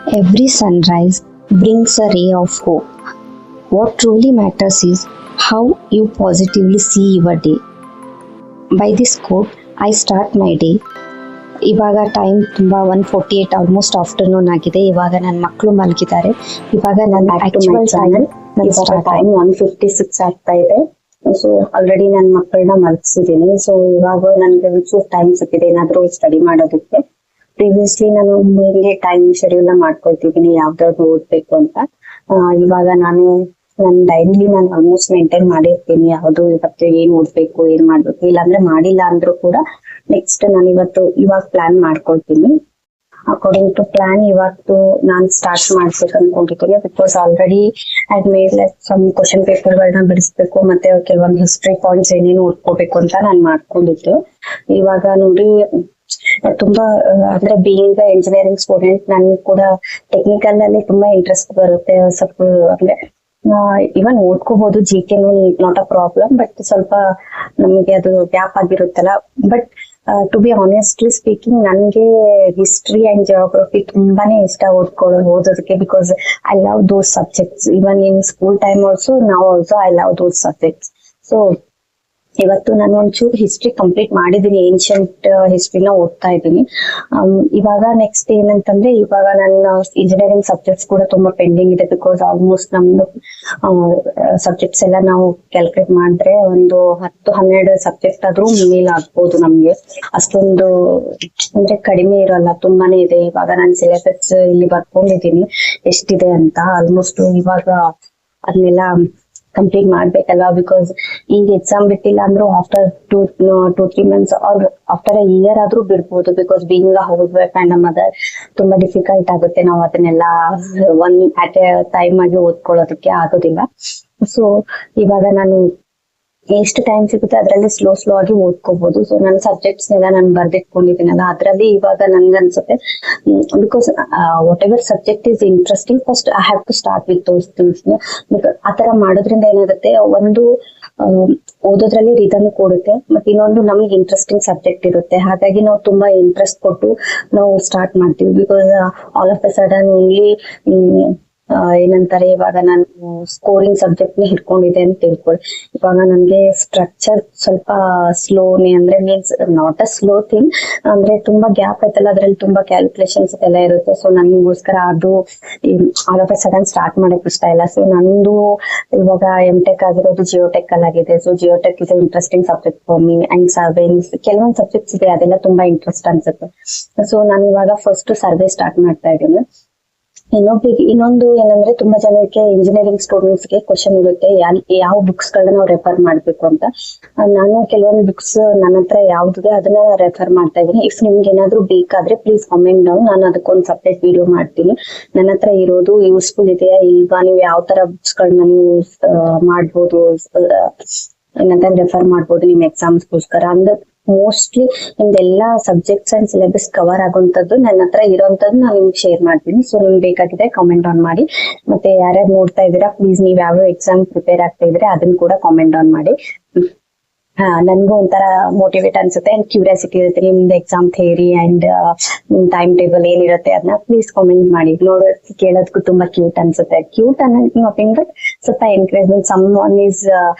Every sunrise brings a ray of hope. What truly matters is how you positively see your day. By this quote, I start my day. ಇವಾಗ time ತುಂಬ 1:48 almost afternoon ಆಗಿದೆ. ಇವಾಗ ನನ್ನ ಮಕ್ಕಳು ಮಲಗಿದ್ದಾರೆ. ಇವಾಗ ನನ್ನ ಆಕ್ಚುಯಲ್ ಟೈಮ್ 1:56 ಆಗ್ತಾ ಇದೆ. ಸೊ ಆಲ್ರೆಡಿ ನನ್ನ ಮಕ್ಕಳನ್ನ ಮಲಗಿಸಿದ್ದೀನಿ. ಸೊ ಇವಾಗ ನನ್ಗೆ ಒಂಚೂರು ಟೈಮ್ ಸಿಕ್ಕಿದೆ ಏನಾದ್ರು ಸ್ಟಡಿ ಮಾಡೋದಕ್ಕೆ. ಪ್ರೀವಿಯಸ್ಲಿ ನಾನು ಹಿಂಗೆ ಟೈಮ್ ಶೆಡ್ಯೂಲ್ ಮಾಡ್ಕೊಳ್ತಿದ್ದೀನಿ ಯಾವ್ದಾದ್ರು ಓದ್ಬೇಕು ಅಂತ. ಇವಾಗ ನಾನು ನನ್ನ ಡೈಲಿ ನಾನು ಆಲ್ಮೋಸ್ಟ್ ಮೇಂಟೈನ್ ಮಾಡಿರ್ತೀನಿ, ಯಾವ್ದು ಇವತ್ತು ಏನ್ ಓದ್ಬೇಕು ಏನ್ ಮಾಡ್ಬೇಕು. ಇಲ್ಲಾಂದ್ರೆ ಮಾಡಿಲ್ಲ ಅಂದ್ರೂ ಕೂಡ ನೆಕ್ಸ್ಟ್ ನಾನು ಇವಾಗ ಪ್ಲಾನ್ ಮಾಡ್ಕೊಳ್ತೀನಿ. ಅಕಾರ್ಡಿಂಗ್ ಟು ಪ್ಲಾನ್ ಇವತ್ತು ನಾನು ಸ್ಟಾರ್ಟ್ ಮಾಡ್ಬೇಕು ಅನ್ಕೊಂಡಿದ್ದೀನಿ. Because already I made some question paper ಗಳನ್ನ ಬಿಡಿಸ್ಬೇಕು, ಮತ್ತೆ ಕೆಲವೊಂದು ಹಿಸ್ಟ್ರಿ ಪಾಯಿಂಟ್ಸ್ ಏನೇನು ಓದ್ಕೋಬೇಕು ಅಂತ ನಾನು ಮಾಡ್ಕೊಂಡಿದ್ದೆ. ಇವಾಗ ನೋಡಿ ತುಂಬಾ ಅಂದ್ರೆ ಬೀಯಿಂಗ್ ಇಂಜಿನಿಯರಿಂಗ್ ಸ್ಟೂಡೆಂಟ್ ನನ್ ಕೂಡ ಟೆಕ್ನಿಕಲ್ ಅಲ್ಲಿ ತುಂಬಾ ಇಂಟ್ರೆಸ್ಟ್ ಬರುತ್ತೆ. ಸ್ವಲ್ಪ ಅಂದ್ರೆ ಇವನ್ ಓದ್ಕೋಬಹುದು, GK not a problem, but ಸ್ವಲ್ಪ ನಮ್ಗೆ ಅದು ಗ್ಯಾಪ್ ಆಗಿರುತ್ತಲ್ಲ. But to be honestly speaking ನನ್ಗೆ ಹಿಸ್ಟ್ರಿ ಅಂಡ್ ಜಿಯೋಗ್ರಫಿ ತುಂಬಾನೇ ಇಷ್ಟ ಓದೋದಕ್ಕೆ. Because I love those subjects. Even in school time also ನಾವು also I love those subjects. So ಇವತ್ತು ನಾನು ಒಂಚೂರು ಹಿಸ್ಟ್ರಿ ಕಂಪ್ಲೀಟ್ ಮಾಡಿದೀನಿ, ಏನ್ಷಿಯಂಟ್ ಹಿಸ್ಟ್ರಿನ ಓದ್ತಾ ಇದ್ದೀನಿ. ಇವಾಗ ನೆಕ್ಸ್ಟ್ ಏನಂತಂದ್ರೆ ಇವಾಗ ನನ್ನ ಇಂಜಿನಿಯರಿಂಗ್ ಸಬ್ಜೆಕ್ಟ್ಸ್ ಕೂಡ ತುಂಬಾ ಪೆಂಡಿಂಗ್ ಇದೆ. ಬಿಕಾಸ್ ಆಲ್ಮೋಸ್ಟ್ ನಮ್ದು ಸಬ್ಜೆಕ್ಟ್ಸ್ ಎಲ್ಲ ನಾವು ಕ್ಯಾಲ್ಕುಲೇಟ್ ಮಾಡಿದ್ರೆ ಒಂದು 10-12 ಸಬ್ಜೆಕ್ಟ್ ಆದ್ರೂ ಮೇಲ್ ಆಗ್ಬೋದು ನಮ್ಗೆ. ಅಷ್ಟೊಂದು ಅಂದ್ರೆ ಕಡಿಮೆ ಇರೋಲ್ಲ, ತುಂಬಾನೇ ಇದೆ. ಇವಾಗ ನಾನು ಸಿಲೆಬಸ್ ಇಲ್ಲಿ ಬರ್ಕೊಂಡಿದ್ದೀನಿ ಎಷ್ಟಿದೆ ಅಂತ. ಆಲ್ಮೋಸ್ಟ್ ಇವಾಗ ಅದನ್ನೆಲ್ಲ ಕಂಪ್ಲೀಟ್ ಮಾಡ್ಬೇಕಲ್ವಾ. ಬಿಕಾಸ್ ಈಗ ಎಕ್ಸಾಮ್ ಬಿಟ್ಟಿಲ್ಲ ಅಂದ್ರೂ after 2-3 months or after a year ಆದ್ರೂ ಬಿಡ್ಬೋದು. Because being a housewife and a mother ತುಂಬಾ ಡಿಫಿಕಲ್ಟ್ ಆಗುತ್ತೆ. ನಾವು ಅದನ್ನೆಲ್ಲ ಅಟ್ ಎ ಟೈಮ್ ಆಗಿ ಓದ್ಕೊಳ್ಳೋದಕ್ಕೆ ಆಗೋದಿಲ್ಲ. ಸೊ ಇವಾಗ ನಾನು ಎಷ್ಟು ಟೈಮ್ ಸಿಗುತ್ತೆ ಅದ್ರಲ್ಲಿ ಸ್ಲೋ ಆಗಿ ಓದ್ಕೋಬಹುದು. ಸೊ ನನ್ನ ಸಬ್ಜೆಕ್ಟ್ಸ್ ನೆಲ್ಲ ನಾನು ಬರ್ದಿಟ್ಕೊಂಡಿದ್ದೀನಲ್ಲ, ಅದ್ರಲ್ಲಿ ಇವಾಗ ನನ್ಗನ್ಸುತ್ತೆ because whatever subject is interesting, first I have to start with those things. ಆತರ ಮಾಡೋದ್ರಿಂದ ಏನಾಗುತ್ತೆ, ಒಂದು ಓದೋದ್ರಲ್ಲಿ ರಿದಮ್ ಕೊಡುತ್ತೆ, ಮತ್ತೆ ಇನ್ನೊಂದು ನಮ್ಗೆ ಇಂಟ್ರೆಸ್ಟಿಂಗ್ ಸಬ್ಜೆಕ್ಟ್ ಇರುತ್ತೆ. ಹಾಗಾಗಿ ನಾವು ತುಂಬಾ ಇಂಟ್ರೆಸ್ಟ್ ಕೊಟ್ಟು ನಾವು ಸ್ಟಾರ್ಟ್ ಮಾಡ್ತೀವಿ. Because all of A sudden only ಏನಂತಾರೆ, ಇವಾಗ ನಾನು ಸ್ಕೋರಿಂಗ್ ಸಬ್ಜೆಕ್ಟ್ ನ ಹಿಡ್ಕೊಂಡಿದೆ ಅಂತ ತಿಳ್ಕೊಳ್ಳಿ. ಇವಾಗ ನನ್ಗೆ ಸ್ಟ್ರಕ್ಚರ್ ಸ್ವಲ್ಪ ಸ್ಲೋನೇ, ಅಂದ್ರೆ means not a slow thing, ಅಂದ್ರೆ ತುಂಬಾ ಗ್ಯಾಪ್ ಐತಲ್ಲ, ಅದ್ರಲ್ಲಿ ತುಂಬಾ ಕ್ಯಾಲ್ಕುಲೇಷನ್ಸ್ ಎಲ್ಲ ಇರುತ್ತೆ. ಸೊ ನನ್ಗೋಸ್ಕರ ಅದು all of A sudden start ಮಾಡಕ್ ಇಷ್ಟ ಇಲ್ಲ. ಸೊ ನಂದು ಇವಾಗ MTech ಆಗಿರೋದು ಜಿಯೋಟೆಕ್ ಅಲ್ಲಿ ಆಗಿದೆ. So geotech is interesting subject for me. And surveys ಕೆಲವೊಂದು ಸಬ್ಜೆಕ್ಟ್ಸ್ ಇದೆ, ಅದೆಲ್ಲ ತುಂಬಾ ಇಂಟ್ರೆಸ್ಟ್ ಅನ್ಸುತ್ತೆ. ಸೊ ನಾನು ಇವಾಗ ಫಸ್ಟ್ ಸರ್ವೆ ಸ್ಟಾರ್ಟ್ ಮಾಡ್ತಾ ಇದ್ದೀನಿ. ಇನ್ನೊಂದು ಏನಂದ್ರೆ, ತುಂಬಾ ಜನಕ್ಕೆ ಇಂಜಿನಿಯರಿಂಗ್ ಸ್ಟೂಡೆಂಟ್ಸ್ ಗೆ ಕ್ವಶನ್ ಇರುತ್ತೆ ಯಾವ ಬುಕ್ಸ್ ಗಳನ್ನ ನಾವು ರೆಫರ್ ಮಾಡ್ಬೇಕು ಅಂತ. ನಾನು ಕೆಲವೊಂದು ಬುಕ್ಸ್ ನನ್ನ ಹತ್ರ ಯಾವ್ದಿದೆ ಅದನ್ನ ರೆಫರ್ ಮಾಡ್ತಾ ಇದ್ದೀನಿ. ಇಫ್ ನಿಮ್ಗೆ ಏನಾದ್ರು ಬೇಕಾದ್ರೆ ಪ್ಲೀಸ್ ಕಮೆಂಟ್ ಡೌನ್, ನಾನು ಅದಕ್ಕೊಂದು ಸಪ್ರೇಟ್ ವಿಡಿಯೋ ಮಾಡ್ತೀನಿ. ನನ್ನ ಹತ್ರ ಇರೋದು ಯೂಸ್ಫುಲ್ ಇದೆಯಾ ಇಲ್ವಾ, ನೀವು ಯಾವ ತರ ಬುಕ್ಸ್ ಗಳನ್ನ ನೀವು ಮಾಡ್ಬೋದು, ಏನಂತ ರೆಫರ್ ಮಾಡ್ಬೋದು ನಿಮ್ ಎಕ್ಸಾಮ್ಸ್ಗೋಸ್ಕರ. ಅಂದ್ರೆ ಮೋಸ್ಟ್ಲಿ ನಿಮ್ದೆಲ್ಲಾ ಸಬ್ಜೆಕ್ಟ್ಸ್ ಅಂಡ್ ಸಿಲೆಬಸ್ ಕವರ್ ಆಗುವಂತದ್ದು ನನ್ನ ಹತ್ರ ಇರೋಂಥದ್ದು ನಾನು ನಿಮ್ಗೆ ಶೇರ್ ಮಾಡ್ತೀನಿ. ಸೊ ನಿಮ್ಗೆ ಬೇಕಾಗಿದೆ ಕಾಮೆಂಟ್ ಆನ್ ಮಾಡಿ. ಮತ್ತೆ ಯಾರ್ಯಾರು ನೋಡ್ತಾ ಇದ್ದೀರಾ ಪ್ಲೀಸ್ ನೀವು ಯಾವ್ಯಾವ ಎಕ್ಸಾಮ್ ಪ್ರಿಪೇರ್ ಆಗ್ತಾ ಇದ್ರೆ ಅದನ್ನ ಕೂಡ ಕಾಮೆಂಟ್ ಆನ್ ಮಾಡಿ. ನನ್ಗೂ ಒಂಥರ ಮೋಟಿವೇಟ್ ಅನ್ಸುತ್ತೆ ಅಂಡ್ ಕ್ಯೂರಿಯಾಸಿಟಿ ಇರುತ್ತೆ. ನಿಮ್ದು ಎಕ್ಸಾಮ್ ಥಿಯರಿ ಅಂಡ್ ನಿಮ್ ಟೈಮ್ ಟೇಬಲ್ ಏನಿರುತ್ತೆ ಅದನ್ನ ಪ್ಲೀಸ್ ಕಾಮೆಂಟ್ ಮಾಡಿ. ನೋಡೋದಕ್ಕೆ ಕೇಳೋದಕ್ಕೂ ತುಂಬಾ ಕ್ಯೂಟ್ ಅನ್ಸುತ್ತೆ. ಕ್ಯೂಟ್ ಅನ್ನೋದಕ್ಕಿಂತ ಬಟ್ ಸ್ವಲ್ಪ encouragement, someone is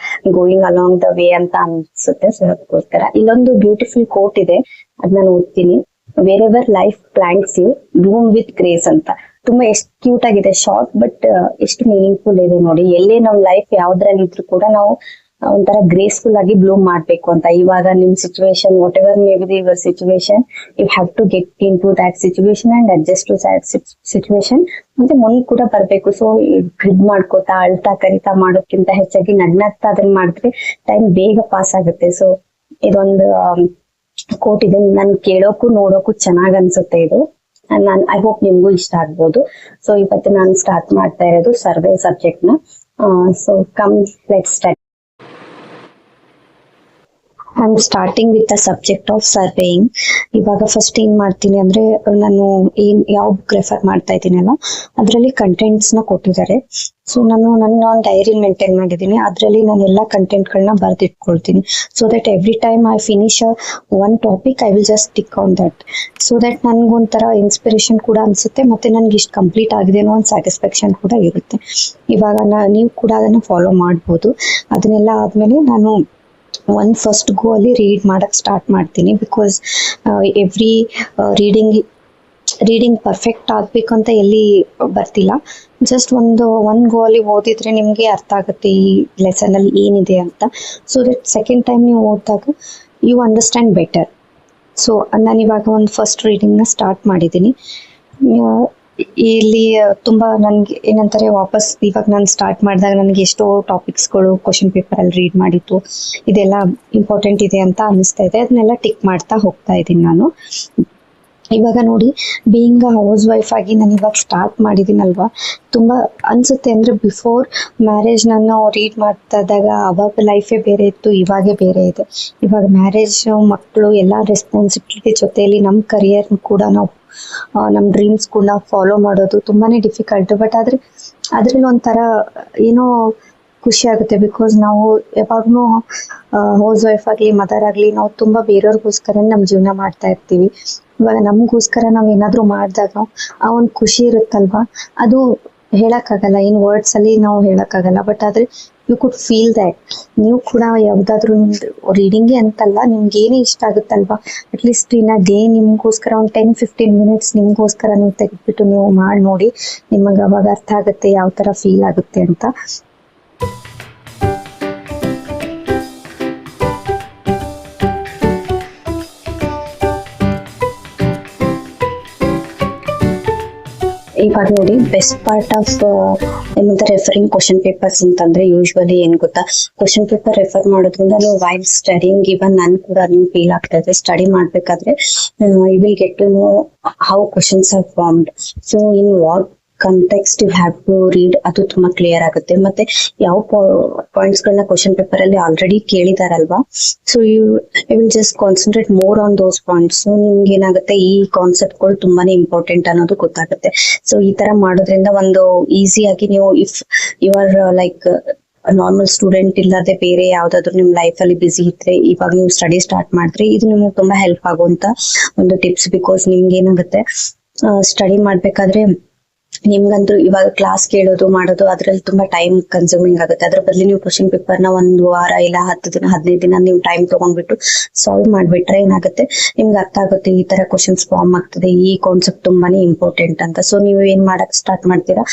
going along the way ಅಂತ ಅನ್ಸುತ್ತೆ. ಸೊ ಅದಕ್ಕೋಸ್ಕರ ಇಲ್ಲೊಂದು ಬ್ಯೂಟಿಫುಲ್ ಕೋಟ್ ಇದೆ, ಅದನ್ನ ಓದ್ತೀನಿ. Wherever life plants you bloom with grace ಅಂತ. ತುಂಬಾ ಎಷ್ಟು ಕ್ಯೂಟ್ ಆಗಿದೆ, ಶಾರ್ಟ್ ಬಟ್ ಎಷ್ಟು ಮೀನಿಂಗ್ಫುಲ್ ಇದೆ ನೋಡಿ. ಎಲ್ಲೇ ನಮ್ ಲೈಫ್ ಯಾವ್ದ್ರಲ್ಲಿ ಇದ್ರು ಕೂಡ ನಾವು ಒಂಥರ ಗ್ರೇಸ್ಫುಲ್ ಆಗಿ ಬ್ಲೂಮ್ ಮಾಡ್ಬೇಕು ಅಂತ. ಇವಾಗ ನಿಮ್ situation whatever may be your situation, you have to get into that situation and adjust to that situation. ಮತ್ತೆ ಮುಂದೆ ಕೂಡ ಬರ್ಬೇಕು. ಸೊ ಗ್ರಿಡ್ ಮಾಡ್ಕೋತಾ ಅಳ್ತಾ ಕರಿತಾ ಮಾಡೋದ್ಕಿಂತ ಹೆಚ್ಚಾಗಿ ನಗ್ನಗ್ತಾ ಅದನ್ನ ಮಾಡಿದ್ರೆ ಟೈಮ್ ಬೇಗ ಪಾಸ್ ಆಗುತ್ತೆ. ಸೊ ಇದೊಂದು ಕೋಟ್ ಇದೆ, ನನ್ ಕೇಳೋಕು ನೋಡೋಕು ಚೆನ್ನಾಗ್ ಅನ್ಸುತ್ತೆ ಇದು. ಐ ಹೋಪ್ ನಿಮ್ಗೂ ಇಷ್ಟ ಆಗ್ಬೋದು. ಸೊ ಇವತ್ತು ನಾನು ಸ್ಟಾರ್ಟ್ ಮಾಡ್ತಾ ಇರೋದು ಸರ್ವೆ ಸಬ್ಜೆಕ್ಟ್ ನ. So come let's start. I am starting with the subject of surveying. ಇವಾಗ ಫಸ್ಟ್ ಏನ್ ಮಾಡ್ತೀನಿ ಅಂದ್ರೆ, ನಾನು ಯಾವ ಬುಕ್ ರೆಫರ್ ಮಾಡ್ತಾ ಇದ್ದೀನಲ್ಲ ಅದರಲ್ಲಿ ಕಂಟೆಂಟ್ಸ್ ನ ಕೊಟ್ಟಿದ್ದಾರೆ. ಸೊ ನಾನು ನನ್ನ ಡೈರಿ ಮೇಂಟೈನ್ ಮಾಡಿದ್ದೀನಿ, ಅದರಲ್ಲಿ ನಾನು ಎಲ್ಲ ಕಂಟೆಂಟ್ಗಳನ್ನ ಬರೆದಿಟ್ಕೊಳ್ತೀನಿ. So that every time I finish one topic I will just tick on that. So that ನನ್ಗೊಂಥರ ಇನ್ಸ್ಪಿರೇಷನ್ ಕೂಡ ಅನ್ಸುತ್ತೆ, ಮತ್ತೆ ನನ್ಗೆ ಇಷ್ಟು ಕಂಪ್ಲೀಟ್ ಆಗಿದೆ ಅನ್ನೋ ಒಂದು ಸ್ಯಾಟಿಸ್ಫ್ಯಾಕ್ಷನ್ ಕೂಡ ಇರುತ್ತೆ. ಇವಾಗ ನೀವು ಕೂಡ ಅದನ್ನ ಫಾಲೋ ಮಾಡ್ಬೋದು. ಅದನ್ನೆಲ್ಲ ಆದ್ಮೇಲೆ ನಾನು ಫಸ್ಟ್ ಗೋ ಅಲ್ಲಿ ರೀಡ್ ಮಾಡಕ್ ಸ್ಟಾರ್ಟ್ ಮಾಡ್ತೀನಿ. ಬಿಕಾಸ್ ಎವ್ರಿ ರೀಡಿಂಗ್ ಪರ್ಫೆಕ್ಟ್ ಆಗ್ಬೇಕು ಅಂತ ಎಲ್ಲಿ ಬರ್ತಿಲ್ಲ. ಜಸ್ಟ್ ಒಂದ್ ಗೋ ಅಲ್ಲಿ ಓದಿದ್ರೆ ನಿಮ್ಗೆ ಅರ್ಥ ಆಗುತ್ತೆ ಈ ಲೆಸನ್ ಅಲ್ಲಿ ಏನಿದೆ ಅಂತ. ಸೊ ದಟ್ ಸೆಕೆಂಡ್ ಟೈಮ್ ನೀವು ಓದಿದಾಗ ಯು ಅಂಡರ್ಸ್ಟ್ಯಾಂಡ್ ಬೆಟರ್. ಸೊ ನಾನು ಇವಾಗ ಒಂದು ಫಸ್ಟ್ ರೀಡಿಂಗ್ ನ ಸ್ಟಾರ್ಟ್ ಮಾಡಿದ್ದೀನಿ. ಇಲ್ಲಿ ತುಂಬಾ ನನ್ಗೆ ಏನಂತಾರೆ, ವಾಪಸ್ ಇವಾಗ ನಾನು ಸ್ಟಾರ್ಟ್ ಮಾಡಿದಾಗ ನನಗೆ ಎಷ್ಟೋ ಟಾಪಿಕ್ಸ್ಗಳು ಕ್ವಶನ್ ಪೇಪರ್ ಅಲ್ಲಿ ರೀಡ್ ಮಾಡಿತ್ತು, ಇದೆಲ್ಲ ಇಂಪಾರ್ಟೆಂಟ್ ಇದೆ ಅಂತ ಅನಿಸ್ತಾ ಇದೆ. ಅದನ್ನೆಲ್ಲ ಟಿಕ್ ಮಾಡ್ತಾ ಹೋಗ್ತಾ ಇದ್ದೀನಿ ನಾನು. ಇವಾಗ ನೋಡಿ, ಬೀಯಿಂಗ್ ಹೌಸ್ ವೈಫ್ ಆಗಿ ನಾನು ಇವಾಗ ಸ್ಟಾರ್ಟ್ ಮಾಡಿದ್ದೀನಲ್ವಾ, ತುಂಬಾ ಅನ್ಸುತ್ತೆ ಅಂದ್ರೆ ಬಿಫೋರ್ ಮ್ಯಾರೇಜ್ ನಾನು ರೀಡ್ ಮಾಡ್ತಾ ಇದ್ದಾಗ ಅವಾಗ ಲೈಫೇ ಬೇರೆ ಇತ್ತು, ಇವಾಗೇ ಬೇರೆ ಇದೆ. ಇವಾಗ ಮ್ಯಾರೇಜ್, ಮಕ್ಕಳು, ಎಲ್ಲ ರೆಸ್ಪಾನ್ಸಿಬಿಲಿಟಿ ಜೊತೆಯಲ್ಲಿ ನಮ್ಮ ಕರಿಯರ್ ಕೂಡ ನಾವು ನಮ್ಮ ಡ್ರೀಮ್ಸ್ ಕೂಡ ಫಾಲೋ ಮಾಡೋದು ತುಂಬಾನೇ ಡಿಫಿಕಲ್ಟ್. ಬಟ್ ಅದ್ರಲ್ಲಿ ಒಂಥರ ಏನೋ ಖುಷಿ ಆಗುತ್ತೆ. ಬಿಕಾಸ್ ನಾವು ಯಾವಾಗ್ಲೂ ಹೌಸ್ ವೈಫ್ ಆಗ್ಲಿ ಮದರ್ ಆಗ್ಲಿ ನಾವು ತುಂಬಾ ಬೇರೆಯವ್ರಿಗೋಸ್ಕರ ನಮ್ಮ ಜೀವನ ಮಾಡ್ತಾ ಇರ್ತೀವಿ. ಇವಾಗ ನಮಗೋಸ್ಕರ ನಾವ್ ಏನಾದ್ರು ಮಾಡಿದಾಗ ಆ ಒಂದು ಖುಷಿ ಇರುತ್ತಲ್ವಾ, ಅದು ಹೇಳಕ್ಕಾಗಲ್ಲ, ಇನ್ ವರ್ಡ್ಸ್ ಅಲ್ಲಿ ನಾವು ಹೇಳಕ್ಕಾಗಲ್ಲ. ಬಟ್ ಆದ್ರೆ ಯು ಕುಡ್ ಫೀಲ್ ದ್ಯಾಟ್. ನೀವು ಕೂಡ ಯಾವ್ದಾದ್ರು ರೀಡಿಂಗ್ಗೆ ಅಂತಲ್ಲ, ನಿಮ್ಗೆ ಏನೇ ಇಷ್ಟ ಆಗುತ್ತಲ್ವಾ, ಅಟ್ಲೀಸ್ಟ್ ಇನ್ ಅ ಡೇ ನಿಮ್ಗೋಸ್ಕರ ಒಂದು 10-15 ಮಿನಿಟ್ಸ್ ನಿಮ್ಗೋಸ್ಕರ ನೀವು ತೆಗೆದ್ಬಿಟ್ಟು ನೀವು ಮಾಡಿ ನೋಡಿ. ನಿಮಗೆ ಅವಾಗ ಅರ್ಥ ಆಗುತ್ತೆ ಯಾವ ತರ ಫೀಲ್ ಆಗುತ್ತೆ ಅಂತ. ಇವಾಗ ನೋಡಿ, ಬೆಸ್ಟ್ ಪಾರ್ಟ್ ಆಫ್ ಏನಂತ ರೆಫರಿಂಗ್ ಕ್ವಶನ್ ಪೇಪರ್ಸ್ ಅಂತಂದ್ರೆ, ಯೂಶ್ವಲಿ ಏನ್ ಗೊತ್ತಾ, ಕ್ವಶನ್ ಪೇಪರ್ ರೆಫರ್ ಮಾಡೋದ್ರಿಂದ ನೀವು ವೈಲ್ ಸ್ಟಡಿಂಗ್, ಇವನ್ ನನ್ ಕೂಡ ನಿಮ್ಗೆ ಫೀಲ್ ಆಗ್ತಾ ಇದೆ, ಸ್ಟಡಿ ಮಾಡ್ಬೇಕಾದ್ರೆ you will get to know how questions are formed. So in what context you have to read, ಅದು ತುಂಬಾ ಕ್ಲಿಯರ್ ಆಗುತ್ತೆ. ಮತ್ತೆ ಯಾವ ಪಾಯಿಂಟ್ಸ್ ಗಳನ್ನ ಕ್ವಶನ್ ಪೇಪರ್ ಅಲ್ಲಿ ಆಲ್ರೆಡಿ ಕೇಳಿದಾರಲ್ವಾ, so you will just concentrate more on those points. So ನಿಮ್ಗೆ ಏನಾಗುತ್ತೆ, ಈ ಕಾನ್ಸೆಪ್ಟ್ ಗಳು ತುಂಬಾನೇ ಇಂಪಾರ್ಟೆಂಟ್ ಅನ್ನೋದು ಗೊತ್ತಾಗುತ್ತೆ. ಸೊ ಈ ತರ ಮಾಡೋದ್ರಿಂದ ಒಂದು ಈಸಿಯಾಗಿ ನೀವು, if you are like normal student ಇಲ್ಲದೆ ಬೇರೆ ಯಾವ್ದಾದ್ರು ನಿಮ್ ಲೈಫ್ ಅಲ್ಲಿ ಬಿಸಿ ಇದ್ರೆ, ಇವಾಗ ನೀವು ಸ್ಟಡಿ ಸ್ಟಾರ್ಟ್ ಮಾಡಿದ್ರೆ ಇದು ನಿಮ್ಗೆ ತುಂಬಾ ಹೆಲ್ಪ್ ಆಗುವಂತ ಒಂದು ಟಿಪ್ಸ್. ಬಿಕಾಸ್ ನಿಮ್ಗೆ ಏನಾಗುತ್ತೆ, ಸ್ಟಡಿ ಮಾಡ್ಬೇಕಾದ್ರೆ ನಿಮ್ಗಂತೂ ಇವಾಗ ಕ್ಲಾಸ್ ಕೇಳೋದು ಮಾಡೋದು ಅದ್ರಲ್ಲಿ ತುಂಬಾ ಟೈಮ್ ಕನ್ಸ್ಯೂಮಿಂಗ್ ಆಗುತ್ತೆ. ಅದ್ರ ಬದಲು ನೀವು ಕ್ವಶನ್ ಪೇಪರ್ ನ 1 ವಾರ ಇಲ್ಲ 10 ದಿನ 15 ದಿನ ನೀವು ಟೈಮ್ ತಗೊಂಡ್ಬಿಟ್ಟು ಸಾಲ್ವ್ ಮಾಡ್ಬಿಟ್ರೆ ಏನಾಗುತ್ತೆ, ನಿಮ್ಗೆ ಅರ್ಥ ಆಗುತ್ತೆ ಈ ತರ ಕ್ವಶನ್ಸ್ ಫಾರ್ಮ್ ಆಗ್ತದೆ, ಈ ಕಾನ್ಸೆಪ್ಟ್ ತುಂಬಾನೇ ಇಂಪಾರ್ಟೆಂಟ್ ಅಂತ. ಸೊ ನೀವು ಏನ್ ಮಾಡಕ್ ಸ್ಟಾರ್ಟ್ ಮಾಡ್ತೀರಾ,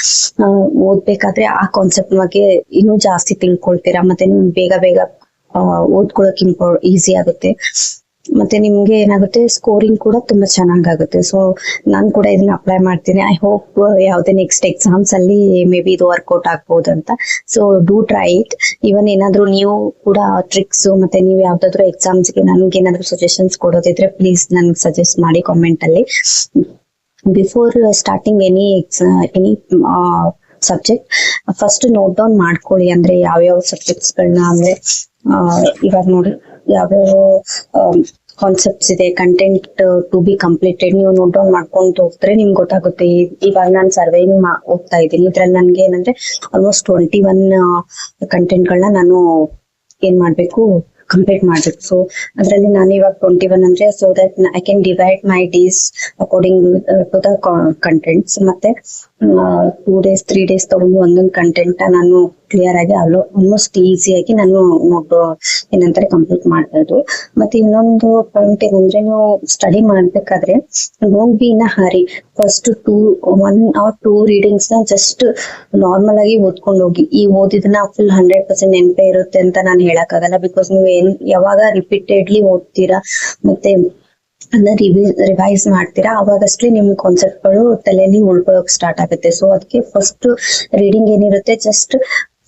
ಓದ್ಬೇಕಾದ್ರೆ ಆ ಕಾನ್ಸೆಪ್ಟ್ ಬಗ್ಗೆ ಇನ್ನೂ ಜಾಸ್ತಿ ತಿಳ್ಕೊಳ್ತೀರಾ. ಮತ್ತೆ ನಿಮ್ಗೆ ಬೇಗ ಓದ್ಕೊಳಕ್ ಈಸಿ ಆಗುತ್ತೆ. ಮತ್ತೆ ನಿಮ್ಗೆ ಏನಾಗುತ್ತೆ, ಸ್ಕೋರಿಂಗ್ ಕೂಡ ತುಂಬಾ ಚೆನ್ನಾಗಾಗುತ್ತೆ. ಸೊ ನಾನು ಕೂಡ ಇದನ್ನ ಅಪ್ಲೈ ಮಾಡ್ತೀನಿ. ಐ ಹೋಪ್ ಯಾವ್ದೇ ನೆಕ್ಸ್ಟ್ ಎಕ್ಸಾಮ್ಸ್ ಅಲ್ಲಿ ಮೇ ಬಿ ಇದು ವರ್ಕೌಟ್ ಆಗ್ಬಹುದು ಅಂತ. So do try it. Even ಏನಾದ್ರು ನೀವು ಕೂಡ ಟ್ರಿಕ್ಸ್, ಮತ್ತೆ ನೀವು ಯಾವ್ದಾದ್ರು ಎಕ್ಸಾಮ್ಸ್ಗೆ ನನ್ಗೆ ಏನಾದ್ರು ಸಜೆಷನ್ಸ್ ಕೊಡೋದಿದ್ರೆ ಪ್ಲೀಸ್ ನನ್ಗೆ ಸಜೆಸ್ಟ್ ಮಾಡಿ ಕಾಮೆಂಟ್ ಅಲ್ಲಿ. Before starting any subject first note down ಮಾಡ್ಕೊಳ್ಳಿ. ಅಂದ್ರೆ ಯಾವ್ಯಾವ ಸಬ್ಜೆಕ್ಟ್ಸ್ ಗಳನ್ನ, ಅಂದ್ರೆ ಇವಾಗ ನೋಡಿ ಯಾವ್ಯಾವ ಕಾನ್ಸೆಪ್ಟ್ಸ್ ಇದೆ, ಕಂಟೆಂಟ್ ಟು ಬಿ ಕಂಪ್ಲೀಟೆಡ್, ನೀವು ನೋಟ್ ಡೌನ್ ಮಾಡ್ಕೊಂಡು ಹೋದ್ರೆ ನಿಮ್ಗೆ ಗೊತ್ತಾಗುತ್ತೆ. ಇವಾಗ ನಾನು ಸರ್ವೇನು ಓದ್ತಾ ಇದ್ದೀನಿ, ಇದ್ರಲ್ಲಿ ನನ್ಗೆ ಏನಂದ್ರೆ ಆಲ್ಮೋಸ್ಟ್ 21 ಕಂಟೆಂಟ್ ಗಳನ್ನ ನಾನು ಏನ್ ಮಾಡ್ಬೇಕು, ಕಂಪ್ಲೀಟ್ ಮಾಡ್ಬೇಕು. ಸೊ ಅದ್ರಲ್ಲಿ ನಾನು ಇವಾಗ 21 ಅಂದ್ರೆ, so that I can divide my days according to the contents. ಮತ್ತೆ 2 days 3 days ತಗೊಂಡು ಒಂದೊಂದು ಕಂಟೆಂಟ್ ನಾನು ಕ್ಲಿಯರ್ ಆಗಿ ಆಲ್ಮೋಸ್ಟ್ ಈಸಿಯಾಗಿ ನಾನು ಏನಂತಾರೆ ಕಂಪ್ಲೀಟ್ ಮಾಡ್ಬೋದು. ಮತ್ತೆ ಇನ್ನೊಂದು ಪಾಯಿಂಟ್ ಏನಂದ್ರೆ, ನೀವು ಸ್ಟಡಿ ಮಾಡ್ಬೇಕಾದ್ರೆ don't be in a Hari. First 1 or 2 readings ನ ಜಸ್ಟ್ ನಾರ್ಮಲ್ ಆಗಿ ಓದ್ಕೊಂಡು ಹೋಗಿ. ಈ ಓದಿದನ್ನ ಫುಲ್ 100% ನೆನಪೇ ಇರುತ್ತೆ ಅಂತ ನಾನು ಹೇಳಕ್ಕಾಗಲ್ಲ. ಬಿಕಾಸ್ ನೀವು ಯಾವಾಗ ರಿಪೀಟೆಡ್ಲಿ ಓದ್ತೀರಾ ಮತ್ತೆ ಅದನ್ನ ರಿವೈಸ್ ಮಾಡ್ತೀರಾ, ಅವಾಗಷ್ಟೇ ನಿಮ್ ಕಾನ್ಸೆಪ್ಟ್ ಗಳು ತಲೆಯಲ್ಲಿ ಉಳ್ಕೊಳ್ಳೋಕ್ ಸ್ಟಾರ್ಟ್ ಆಗುತ್ತೆ. ಸೊ ಅದಕ್ಕೆ ಫಸ್ಟ್ ರೀಡಿಂಗ್ ಏನಿರುತ್ತೆ, ಜಸ್ಟ್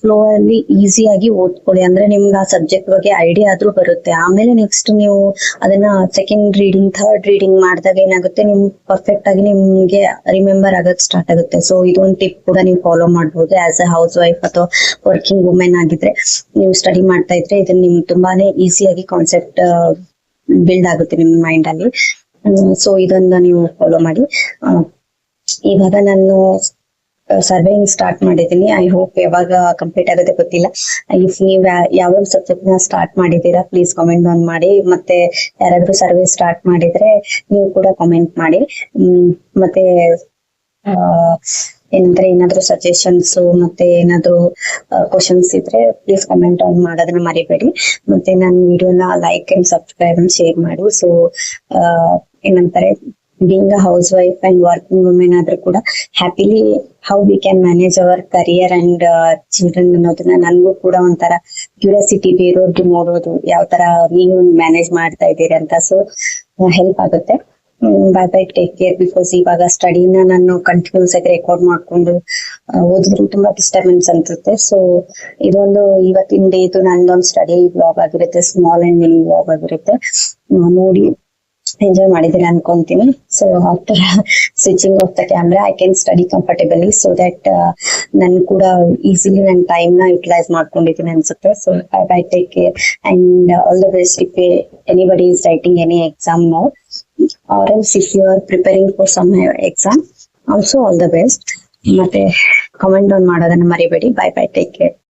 ಫ್ಲೋ ಅಲ್ಲಿ ಈಸಿಯಾಗಿ ಓದ್ಕೊಳ್ಳಿ. ಅಂದ್ರೆ ನಿಮ್ಗೆ ಆ ಸಬ್ಜೆಕ್ಟ್ ಬಗ್ಗೆ ಐಡಿಯಾ ಆದ್ರೂ ಬರುತ್ತೆ. ಆಮೇಲೆ ನೆಕ್ಸ್ಟ್ ನೀವು ಅದನ್ನ ಸೆಕೆಂಡ್ ರೀಡಿಂಗ್, ಥರ್ಡ್ ರೀಡಿಂಗ್ ಮಾಡಿದಾಗ ಏನಾಗುತ್ತೆ, ನಿಮ್ ಪರ್ಫೆಕ್ಟ್ ಆಗಿ ನಿಮ್ಗೆ ರಿಮೆಂಬರ್ ಆಗಕ್ ಸ್ಟಾರ್ಟ್ ಆಗುತ್ತೆ. ಸೊ ಇದೊಂದು ಟಿಪ್ ಕೂಡ ನೀವು ಫಾಲೋ ಮಾಡ್ಬೋದು. ಆಸ್ ಅ ಹೌಸ್ ವೈಫ್ ಅಥವಾ ವರ್ಕಿಂಗ್ ವುಮೆನ್ ಆಗಿದ್ರೆ ನೀವು ಸ್ಟಡಿ ಮಾಡ್ತಾ ಇದ್ರೆ ಇದನ್ನ ನಿಮ್ಗೆ ತುಂಬಾನೇ ಈಸಿಯಾಗಿ ಕಾನ್ಸೆಪ್ಟ್ ಬಿಲ್ಡ್ ಆಗುತ್ತೆ ನಿಮ್ಮ ಮೈಂಡ್ ಅಲ್ಲಿ. ಸೊ ಇದನ್ನ ನೀವು ಫಾಲೋ ಮಾಡಿ. ಇವಾಗ ನಾನು ಸರ್ವೇಯಿಂಗ್ ಸ್ಟಾರ್ಟ್ ಮಾಡಿದ್ದೀನಿ. ಐ ಹೋಪ್ ಯಾವಾಗ ಕಂಪ್ಲೀಟ್ ಆಗುತ್ತೆ ಗೊತ್ತಿಲ್ಲ. ಇಫ್ ನೀವ್ ಯಾವ ಸಬ್ಜೆಕ್ಟ್ ನ ಸ್ಟಾರ್ಟ್ ಮಾಡಿದೀರಾ ಪ್ಲೀಸ್ ಕಾಮೆಂಟ್ ಡೌನ್ ಮಾಡಿ. ಮತ್ತೆ ಯಾರಾದ್ರೂ ಸರ್ವೆ ಸ್ಟಾರ್ಟ್ ಮಾಡಿದ್ರೆ ನೀವು ಕೂಡ ಕಾಮೆಂಟ್ ಮಾಡಿ. ಮತ್ತೆ ಏನಂದ್ರೆ ಏನಾದ್ರು ಸಜೆಷನ್ಸ್ ಮತ್ತೆ ಏನಾದ್ರು ಕ್ವಶನ್ಸ್ ಇದ್ರೆ ಪ್ಲೀಸ್ ಕಮೆಂಟ್ ಡೌನ್ ಮಾಡೋದನ್ನ ಮರಿಬೇಡಿ. ಮತ್ತೆ ನನ್ನ ವಿಡಿಯೋನ like and subscribe and share ಮಾಡಿ. ಸೊ ಏನಂತಾರೆ, being a housewife and working women ಆದ್ರೂ ಕೂಡ happily how we can manage our career and children ಅನ್ನೋದನ್ನ ನನ್ಗೂ ಕೂಡ ಒಂಥರ ಕ್ಯೂರಿಯಾಸಿಟಿ, ಬೇರೆಯವ್ರಿಗೆ ನೋಡೋದು ಯಾವ ತರ ನೀವು ಮ್ಯಾನೇಜ್ ಮಾಡ್ತಾ ಇದ್ದೀರಿ ಅಂತ. ಸೊ ಹೆಲ್ಪ್ ಆಗುತ್ತೆ. By bye, take care. Because ಇವಾಗ ಸ್ಟಡಿನ ನಾನು ಕಂಟಿನ್ಯೂಸ್ ಆಗಿ ರೆಕಾರ್ಡ್ ಮಾಡ್ಕೊಂಡು ಓದಿದ್ರು ತುಂಬಾ ಡಿಸ್ಟರ್ಬೆನ್ಸ್ ಅನ್ಸುತ್ತೆ. ಸೊ ಇದೊಂದು ಇವತ್ತಿನ ಡೇ ಇದು ನಂದೊಂದು ಸ್ಟಡಿ ಬ್ಲಾಗ್ ಆಗಿರುತ್ತೆ, ಸ್ಮಾಲ್ ಅಂಡ್ ಮಿನಿ ಬ್ಲಾಗ್ ಆಗಿರುತ್ತೆ. ನೋಡಿ ಎಂಜಾಯ್ ಮಾಡಿದ್ದೀನಿ ಅನ್ಕೊಂತೀನಿ. So after switching off the camera I can study comfortably, so that ನನ್ ಕೂಡ ಈಸಿಲಿ ನನ್ನ ಟೈಮ್ ನ ಯುಟಿಲೈಸ್ ಮಾಡ್ಕೊಂಡಿದ್ದೀನಿ ಅನ್ಸುತ್ತೆ. So bye bye, take care and all the best. If anybody is writing any exam now, or else if you are preparing for some exam, also all the best. ಮತ್ತೆ comment down ಮಾಡೋದನ್ನ ಮರಿಬೇಡಿ. By bye, take care.